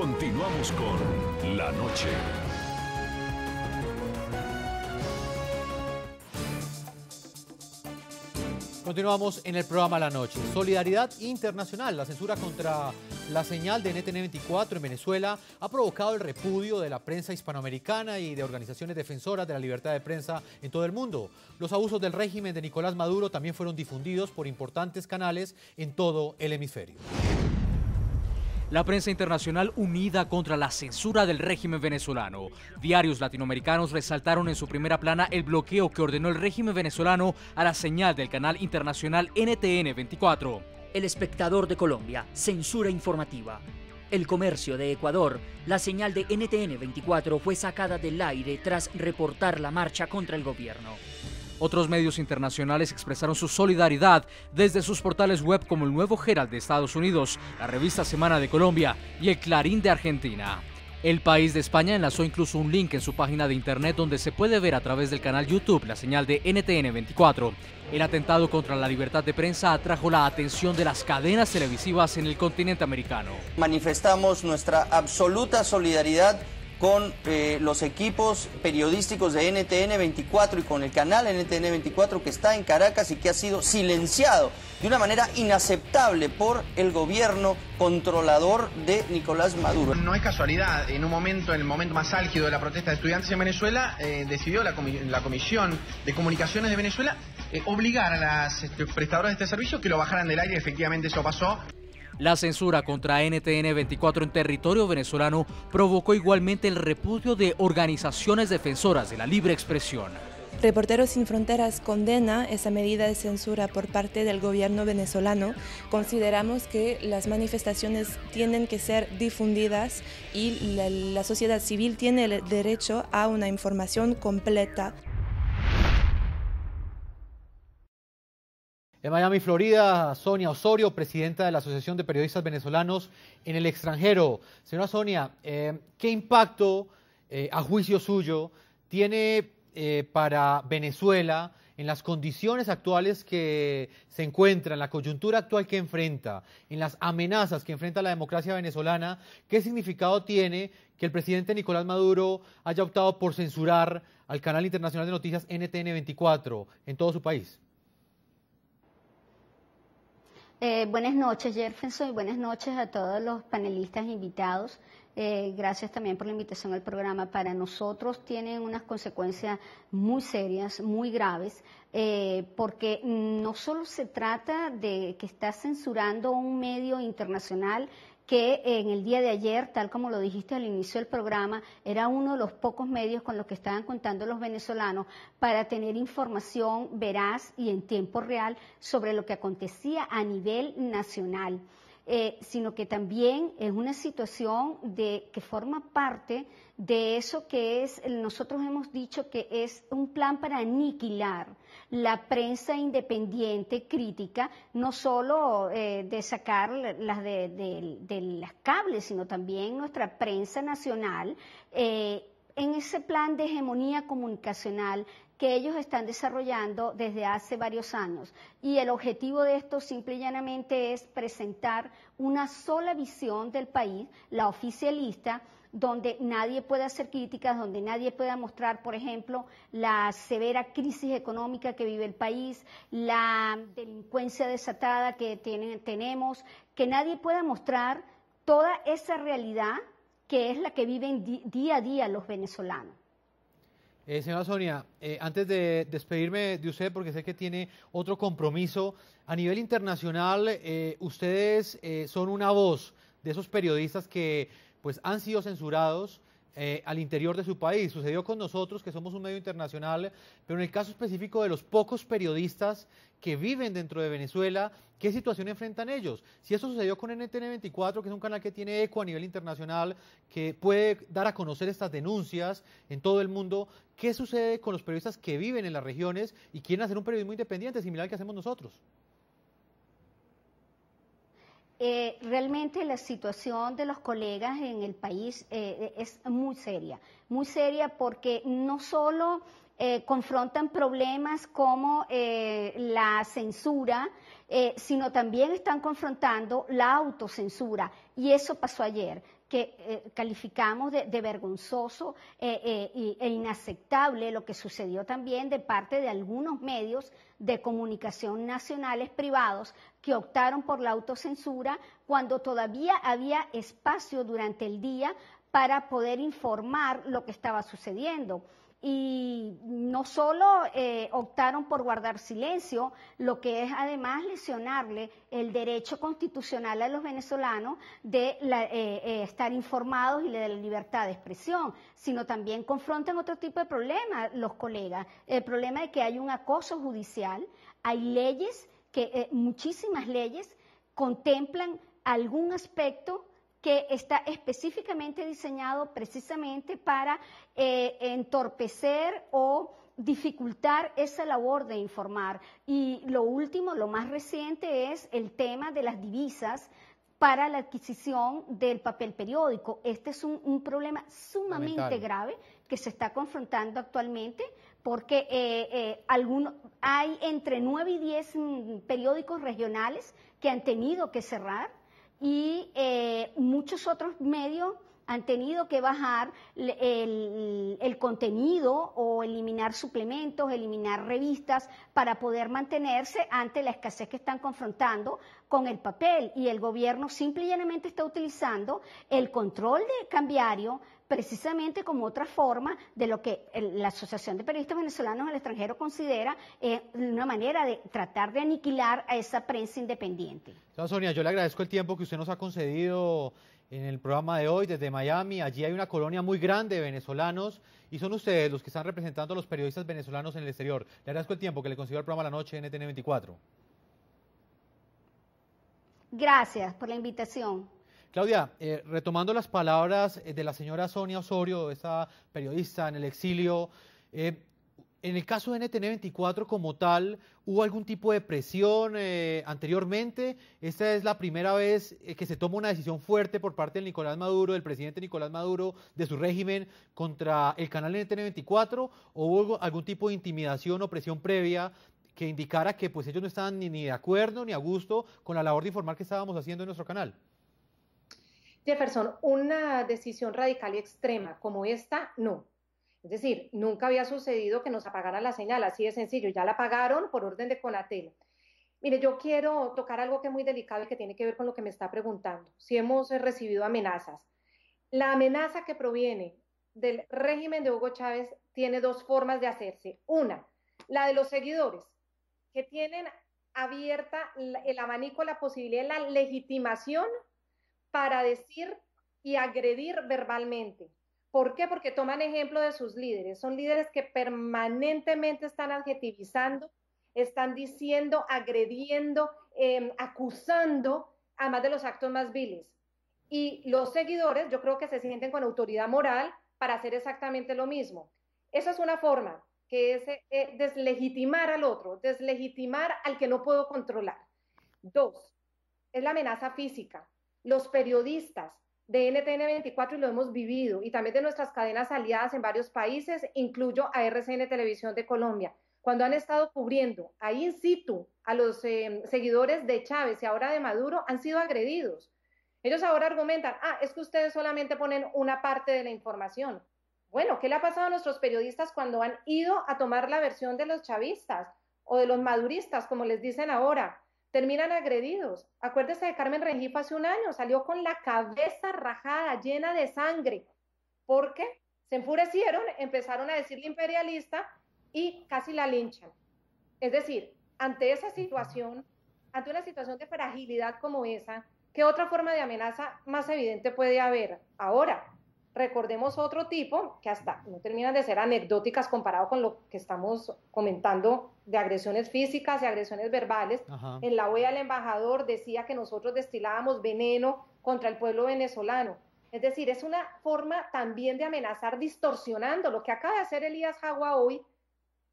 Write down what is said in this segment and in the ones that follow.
Continuamos con La Noche. Continuamos en el programa La Noche. Solidaridad internacional. La censura contra la señal de NTN24 en Venezuela ha provocado el repudio de la prensa hispanoamericana y de organizaciones defensoras de la libertad de prensa en todo el mundo. Los abusos del régimen de Nicolás Maduro también fueron difundidos por importantes canales en todo el hemisferio. La prensa internacional unida contra la censura del régimen venezolano. Diarios latinoamericanos resaltaron en su primera plana el bloqueo que ordenó el régimen venezolano a la señal del canal internacional NTN24. El Espectador de Colombia, censura informativa. El Comercio de Ecuador, la señal de NTN24 fue sacada del aire tras reportar la marcha contra el gobierno. Otros medios internacionales expresaron su solidaridad desde sus portales web como el Nuevo Herald de Estados Unidos, la revista Semana de Colombia y el Clarín de Argentina. El País de España enlazó incluso un link en su página de internet donde se puede ver a través del canal YouTube la señal de NTN24. El atentado contra la libertad de prensa atrajo la atención de las cadenas televisivas en el continente americano. Manifestamos nuestra absoluta solidaridad con los equipos periodísticos de NTN24 y con el canal NTN24 que está en Caracas y que ha sido silenciado de una manera inaceptable por el gobierno controlador de Nicolás Maduro. No es casualidad, en el momento más álgido de la protesta de estudiantes en Venezuela, decidió la Comisión de Comunicaciones de Venezuela obligar a las prestadoras de este servicio que lo bajaran del aire. Efectivamente eso pasó. La censura contra NTN24 en territorio venezolano provocó igualmente el repudio de organizaciones defensoras de la libre expresión. Reporteros Sin Fronteras condena esa medida de censura por parte del gobierno venezolano. Consideramos que las manifestaciones tienen que ser difundidas y la sociedad civil tiene el derecho a una información completa. En Miami, Florida, Sonia Osorio, presidenta de la Asociación de Periodistas Venezolanos en el Extranjero. Señora Sonia, ¿qué impacto, a juicio suyo, tiene para Venezuela en las condiciones actuales que se encuentra, en la coyuntura actual que enfrenta, en las amenazas que enfrenta la democracia venezolana? ¿Qué significado tiene que el presidente Nicolás Maduro haya optado por censurar al canal internacional de noticias NTN24 en todo su país? Buenas noches, Jefferson, y buenas noches a todos los panelistas invitados. Gracias también por la invitación al programa. Para nosotros tienen unas consecuencias muy serias, muy graves, porque no solo se trata de que está censurando un medio internacional que en el día de ayer, tal como lo dijiste al inicio del programa, era uno de los pocos medios con los que estaban contando los venezolanos para tener información veraz y en tiempo real sobre lo que acontecía a nivel nacional, sino que también es una situación que forma parte de eso que nosotros hemos dicho que es un plan para aniquilar la prensa independiente, crítica, no solo de sacar las de las cables, sino también nuestra prensa nacional, en ese plan de hegemonía comunicacional que ellos están desarrollando desde hace varios años. Y el objetivo de esto simple y llanamente es presentar una sola visión del país, la oficialista, donde nadie pueda hacer críticas, donde nadie pueda mostrar, por ejemplo, la severa crisis económica que vive el país, la delincuencia desatada que tenemos, que nadie pueda mostrar toda esa realidad que es la que viven día a día los venezolanos. Señora Sonia, antes de despedirme de usted, porque sé que tiene otro compromiso, a nivel internacional, ustedes son una voz de esos periodistas que pues han sido censurados al interior de su país. Sucedió con nosotros, que somos un medio internacional, pero en el caso específico de los pocos periodistas que viven dentro de Venezuela, ¿qué situación enfrentan ellos? Si eso sucedió con NTN24, que es un canal que tiene eco a nivel internacional, que puede dar a conocer estas denuncias en todo el mundo, ¿qué sucede con los periodistas que viven en las regiones y quieren hacer un periodismo independiente, similar al que hacemos nosotros? Realmente la situación de los colegas en el país es muy seria porque no solo confrontan problemas como la censura, sino también están confrontando la autocensura. Y eso pasó ayer, que calificamos de vergonzoso e inaceptable lo que sucedió también de parte de algunos medios de comunicación nacionales privados que optaron por la autocensura cuando todavía había espacio durante el día para poder informar lo que estaba sucediendo. Y no solo optaron por guardar silencio, lo que es además lesionarle el derecho constitucional a los venezolanos de estar informados y de la libertad de expresión, sino también confrontan otro tipo de problemas los colegas. El problema de que hay un acoso judicial, hay leyes, muchísimas leyes contemplan algún aspecto que está específicamente diseñado precisamente para entorpecer o dificultar esa labor de informar. Y lo último, lo más reciente, es el tema de las divisas para la adquisición del papel periódico. Este es un problema sumamente grave que se está confrontando actualmente porque hay entre 9 y 10 periódicos regionales que han tenido que cerrar y muchos otros medios han tenido que bajar el contenido o eliminar suplementos, eliminar revistas para poder mantenerse ante la escasez que están confrontando con el papel. Y el gobierno simple y llanamente está utilizando el control de cambiario precisamente como otra forma de lo que la Asociación de Periodistas Venezolanos al Extranjero considera una manera de tratar de aniquilar a esa prensa independiente. Sonia, yo le agradezco el tiempo que usted nos ha concedido en el programa de hoy desde Miami. Allí hay una colonia muy grande de venezolanos y son ustedes los que están representando a los periodistas venezolanos en el exterior. Le agradezco el tiempo que le concedió el programa La Noche en NTN 24. Gracias por la invitación. Claudia, retomando las palabras de la señora Sonia Osorio, esa periodista en el exilio, en el caso de NTN 24 como tal, ¿hubo algún tipo de presión anteriormente? ¿Esta es la primera vez que se toma una decisión fuerte por parte del presidente Nicolás Maduro, de su régimen, contra el canal NTN 24? ¿O hubo algún tipo de intimidación o presión previa que indicara que pues ellos no estaban ni de acuerdo ni a gusto con la labor de informar que estábamos haciendo en nuestro canal? Jefferson, una decisión radical y extrema como esta, no. Es decir, nunca había sucedido que nos apagaran la señal, así de sencillo, ya la apagaron por orden de Conatel. Mire, yo quiero tocar algo que es muy delicado y que tiene que ver con lo que me está preguntando. Si hemos recibido amenazas. La amenaza que proviene del régimen de Hugo Chávez tiene dos formas de hacerse. Una, la de los seguidores, que tienen abierta el abanico, la posibilidad de la legitimación para decir y agredir verbalmente. ¿Por qué? Porque toman ejemplo de sus líderes. Son líderes que permanentemente están adjetivizando, están diciendo, agrediendo, acusando, además de los actos más viles. Y los seguidores, yo creo que se sienten con autoridad moral para hacer exactamente lo mismo. Esa es una forma, que es deslegitimar al otro, deslegitimar al que no puedo controlar. Dos, es la amenaza física. Los periodistas de NTN 24, y lo hemos vivido, y también de nuestras cadenas aliadas en varios países, incluyo a RCN Televisión de Colombia, cuando han estado cubriendo ahí in situ a los seguidores de Chávez y ahora de Maduro, han sido agredidos. Ellos ahora argumentan, es que ustedes solamente ponen una parte de la información. Bueno, ¿qué le ha pasado a nuestros periodistas cuando han ido a tomar la versión de los chavistas o de los maduristas, como les dicen ahora? Terminan agredidos. Acuérdese de Carmen Rengifo hace un año, salió con la cabeza rajada, llena de sangre, porque se enfurecieron, empezaron a decirle imperialista y casi la linchan. Es decir, ante esa situación, ante una situación de fragilidad como esa, ¿qué otra forma de amenaza más evidente puede haber? Ahora, recordemos otro tipo, que hasta no terminan de ser anecdóticas comparado con lo que estamos comentando de agresiones físicas y agresiones verbales. Ajá. En la OEA el embajador decía que nosotros destilábamos veneno contra el pueblo venezolano. Es decir, es una forma también de amenazar distorsionando lo que acaba de hacer Elías Jagua hoy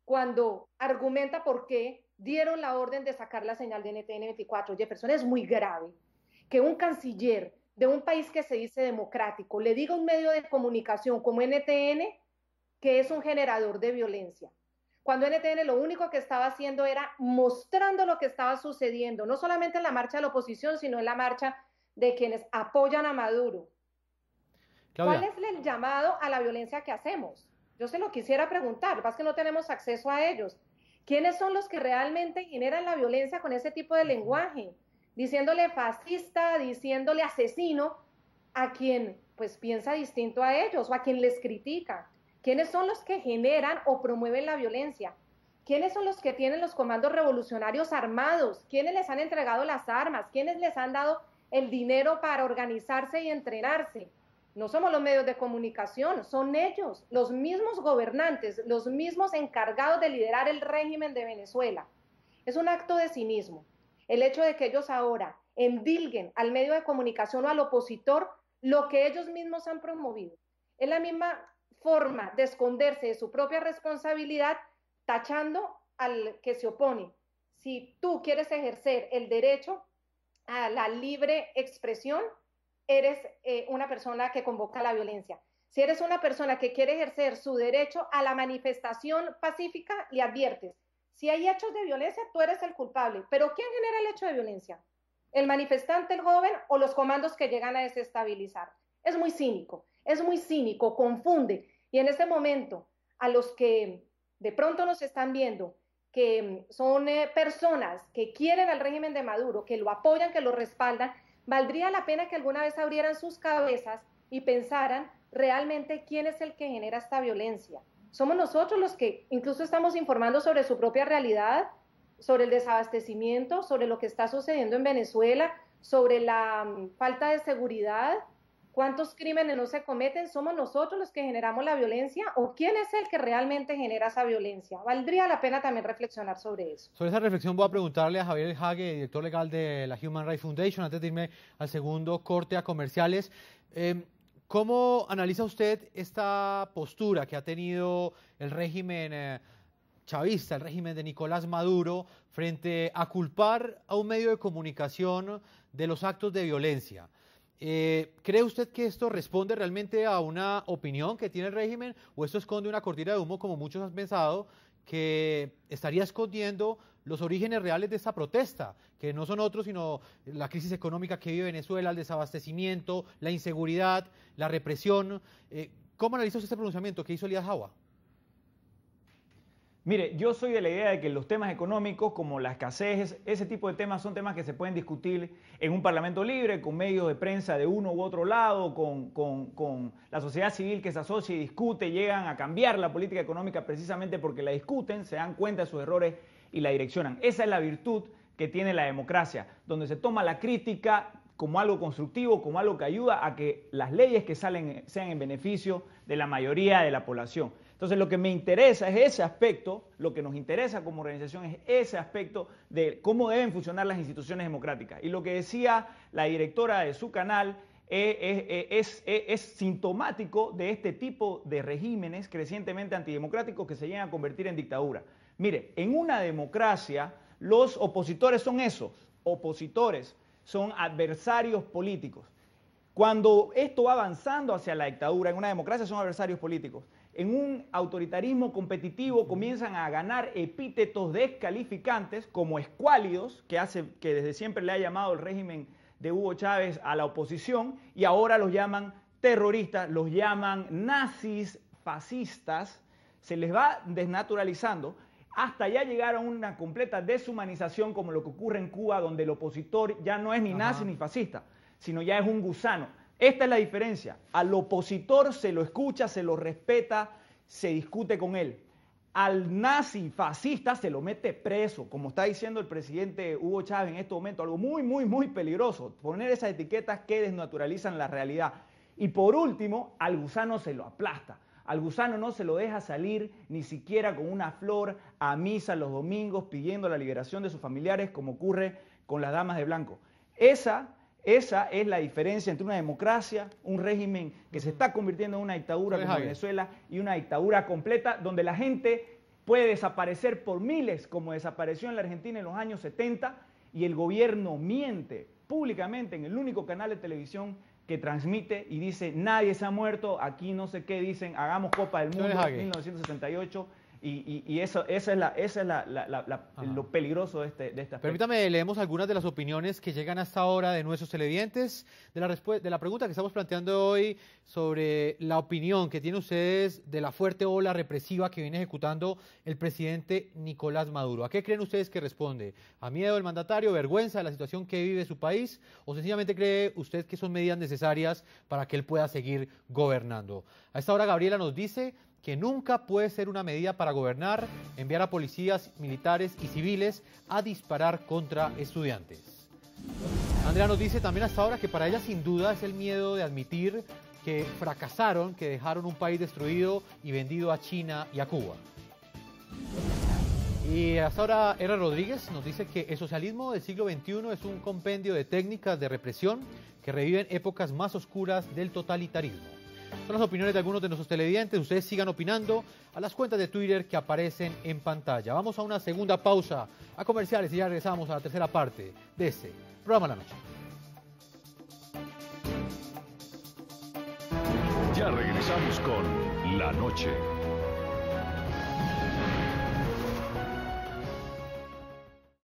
cuando argumenta por qué dieron la orden de sacar la señal de NTN 24. Jefferson, es muy grave que un canciller de un país que se dice democrático le diga a un medio de comunicación como NTN que es un generador de violencia. cuando NTN lo único que estaba haciendo era mostrando lo que estaba sucediendo, no solamente en la marcha de la oposición, sino en la marcha de quienes apoyan a Maduro. Claudia. ¿Cuál es el llamado a la violencia que hacemos? Yo se lo quisiera preguntar, lo que pasa es que no tenemos acceso a ellos. ¿Quiénes son los que realmente generan la violencia con ese tipo de lenguaje? Diciéndole fascista, diciéndole asesino a quien pues piensa distinto a ellos o a quien les critica. ¿Quiénes son los que generan o promueven la violencia? ¿Quiénes son los que tienen los comandos revolucionarios armados? ¿Quiénes les han entregado las armas? ¿Quiénes les han dado el dinero para organizarse y entrenarse? No somos los medios de comunicación, son ellos, los mismos gobernantes, los mismos encargados de liderar el régimen de Venezuela. Es un acto de cinismo. El hecho de que ellos ahora endilguen al medio de comunicación o al opositor lo que ellos mismos han promovido. Es la misma forma de esconderse de su propia responsabilidad, tachando al que se opone. Si tú quieres ejercer el derecho a la libre expresión, eres una persona que convoca la violencia. Si eres una persona que quiere ejercer su derecho a la manifestación pacífica, le adviertes. Si hay hechos de violencia, tú eres el culpable. ¿Pero quién genera el hecho de violencia? ¿El manifestante, el joven o los comandos que llegan a desestabilizar? Es muy cínico, confunde. Y en este momento, a los que de pronto nos están viendo, que son personas que quieren al régimen de Maduro, que lo apoyan, que lo respaldan, valdría la pena que alguna vez abrieran sus cabezas y pensaran realmente quién es el que genera esta violencia. Somos nosotros los que incluso estamos informando sobre su propia realidad, sobre el desabastecimiento, sobre lo que está sucediendo en Venezuela, sobre la falta de seguridad, cuántos crímenes no se cometen. ¿Somos nosotros los que generamos la violencia o quién es el que realmente genera esa violencia? Valdría la pena también reflexionar sobre eso. Sobre esa reflexión voy a preguntarle a Javier Elhague, director legal de la Human Rights Foundation, antes de irme al segundo corte a comerciales. ¿Cómo analiza usted esta postura que ha tenido el régimen chavista, el régimen de Nicolás Maduro, frente a culpar a un medio de comunicación de los actos de violencia? ¿Cree usted que esto responde realmente a una opinión que tiene el régimen o esto esconde una cortina de humo, como muchos han pensado, que estaría escondiendo los orígenes reales de esta protesta, que no son otros sino la crisis económica que vive Venezuela, el desabastecimiento, la inseguridad, la represión? ¿Cómo analiza usted este pronunciamiento que hizo Elías Jawa? Mire, yo soy de la idea de que los temas económicos, como la escasez, ese tipo de temas son temas que se pueden discutir en un parlamento libre, con medios de prensa de uno u otro lado, con la sociedad civil que se asocia y discute, llegan a cambiar la política económica precisamente porque la discuten, se dan cuenta de sus errores y la direccionan. Esa es la virtud que tiene la democracia, donde se toma la crítica como algo constructivo, como algo que ayuda a que las leyes que salen sean en beneficio de la mayoría de la población. Entonces lo que me interesa es ese aspecto, lo que nos interesa como organización es ese aspecto de cómo deben funcionar las instituciones democráticas. Y lo que decía la directora de su canal es sintomático de este tipo de regímenes crecientemente antidemocráticos que se llegan a convertir en dictadura. Mire, en una democracia los opositores son esos, opositores, son adversarios políticos. Cuando esto va avanzando hacia la dictadura, en una democracia son adversarios políticos. En un autoritarismo competitivo comienzan a ganar epítetos descalificantes como escuálidos, que desde siempre le ha llamado el régimen de Hugo Chávez a la oposición, y ahora los llaman terroristas, los llaman nazis, fascistas, se les va desnaturalizando hasta ya llegar a una completa deshumanización como lo que ocurre en Cuba, donde el opositor ya no es ni nazi ni fascista, sino ya es un gusano. Esta es la diferencia. Al opositor se lo escucha, se lo respeta, se discute con él. Al nazi fascista se lo mete preso, como está diciendo el presidente Hugo Chávez en este momento, algo muy, muy, muy peligroso. Poner esas etiquetas que desnaturalizan la realidad. Y por último, al gusano se lo aplasta. Al gusano no se lo deja salir ni siquiera con una flor a misa los domingos pidiendo la liberación de sus familiares, como ocurre con las damas de blanco. Esa es la diferencia entre una democracia, un régimen que se está convirtiendo en una dictadura como Venezuela y una dictadura completa donde la gente puede desaparecer por miles como desapareció en la Argentina en los años 70 y el gobierno miente públicamente en el único canal de televisión que transmite y dice nadie se ha muerto, aquí no sé qué dicen, hagamos Copa del Mundo 1978 Y esa es lo peligroso de este aspecto. Permítame, leemos algunas de las opiniones que llegan hasta ahora de nuestros televidentes, de la pregunta que estamos planteando hoy sobre la opinión que tienen ustedes de la fuerte ola represiva que viene ejecutando el presidente Nicolás Maduro. ¿A qué creen ustedes que responde? ¿A miedo del mandatario, vergüenza de la situación que vive su país? ¿O sencillamente cree usted que son medidas necesarias para que él pueda seguir gobernando? A esta hora Gabriela nos dice que nunca puede ser una medida para gobernar enviar a policías, militares y civiles a disparar contra estudiantes. Andrea nos dice también hasta ahora que para ella sin duda es el miedo de admitir que fracasaron, que dejaron un país destruido y vendido a China y a Cuba. Y hasta ahora R. Rodríguez nos dice que el socialismo del siglo XXI es un compendio de técnicas de represión que reviven épocas más oscuras del totalitarismo. Son las opiniones de algunos de nuestros televidentes. Ustedes sigan opinando a las cuentas de Twitter que aparecen en pantalla. Vamos a una segunda pausa a comerciales y ya regresamos a la tercera parte de este programa La Noche. Ya regresamos con La Noche.